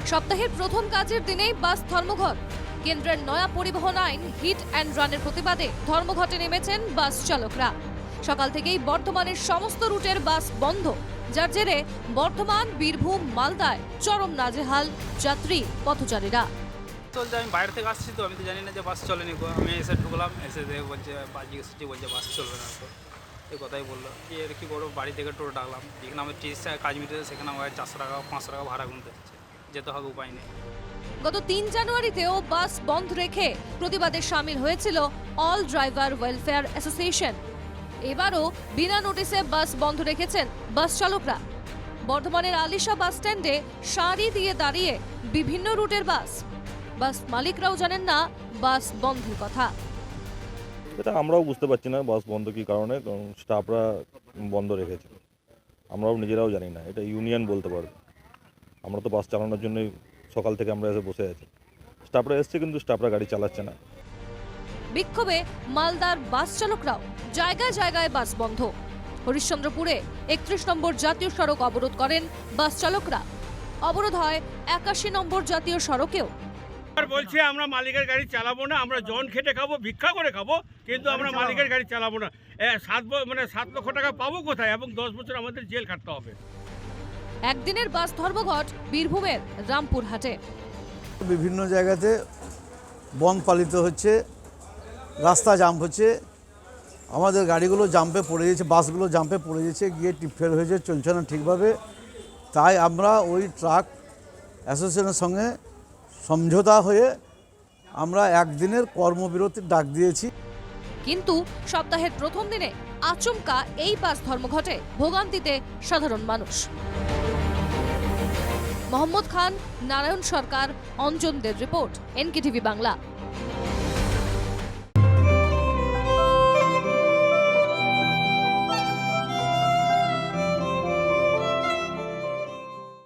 সপ্তাহের প্রথম কাজের দিনেই বাস ধর্মঘট। কেন্দ্রের নয়া পরিবহন আইন হিট অ্যান্ড রানের প্রতিবাদে ধর্মঘটে নেমেছেন বাস চালকরা। সকাল থেকেই বর্ধমানের সমস্ত রুটের বাস বন্ধ, যার জেরে বর্ধমান, বীরভূম, মালদায় চরম নাজেহাল যাত্রী পথচারীরা। চলছে, আমি বাইরে থেকে আসছি তো আমি তো জানি না যে বাস চলেনি। আমি এসে ঢুকলাম, এসে দেখে বলছে বাস জিজ্ঞেস বলছে বাস চলবে না। তো এই কথাই বললো কি এর কি করবো, বাড়ি থেকে টোটো ডাকলাম, যেখানে আমার 30 টাকা কাজ মিটেছে সেখানে আমার 400 টাকা 500 টাকা ভাড়া গুনতে হচ্ছে, যেতে হবে, উপায় নেই। গত 3 জানুয়ারিতেও বাস বন্ধ রেখে প্রতিবাদে সামিল হয়েছিল অল ড্রাইভার ওয়েলফেয়ার অ্যাসোসিয়েশন। এবারও বিনা নোটিশে বাস বন্ধ রেখেছেন বাস চালকরা। বর্ধমানের আলিশা বাস স্ট্যান্ডে সারি দিয়ে দাঁড়িয়ে বিভিন্ন রুটের বাস মালিকরাও জানেন না বাস বন্ধের কথা। এটা আমরাও বুঝতে পারছি না বাস বন্ধ কী কারণে, কারণ স্টাফরা বন্ধ রেখেছে। আমরাও নিজেরাও জানি না, এটা ইউনিয়ন বলতে পারবে। আমরা তো বাস চালানোর জন্যই সকাল থেকে আমরা এসে বসে আছি। স্টাফরা এসছে কিন্তু স্টাফরা গাড়ি চালাচ্ছে না। বিক্ষোভে মালদার বাস চালকরাও, জায়গায় জায়গায় বাস বন্ধ। হরিশ্চন্দ্রপুরে 31 নম্বর জাতীয় সড়ক অবরোধ করেন বাস চালকরা। অবরোধ হয় 81 নম্বর জাতীয় সড়কেও। বলছে আমরা মালিকের গাড়ি চালাবো না, আমরা জন খেটে খাবো, ভিক্ষা করে খাবো, কিন্তু আমরা মালিকের গাড়ি চালাবো না। 7 লক্ষ টাকা পাবো কোথায়, এবং 10 বছর আমাদের জেল খাটতে হবে। একদিনের বাস ধর্মঘট বীরভূমের রামপুরহাটে। বিভিন্ন জায়গাতে বন্ধ পালিত হচ্ছে, রাস্তা জাম হচ্ছে, আমাদের গাড়িগুলো জাম্পে পড়ে যাচ্ছে, বাসগুলো জাম্পে পড়ে যাচ্ছে, গিয়ে টিপ ফেল হয়েছে, চলছে না ঠিকভাবে। তাই আমরা ওই ট্রাক অ্যাসোসিয়েশনের সঙ্গে সমঝোতা হয়ে আমরা একদিনের কর্মবিরতির ডাক দিয়েছি। কিন্তু সপ্তাহের প্রথম দিনে আচমকা এই বাস ধর্মঘটে ভোগান্তিতে সাধারণ মানুষ। মোহাম্মদ খান, নারায়ণ সরকার, অঞ্জনদের রিপোর্ট, NKTV বাংলা।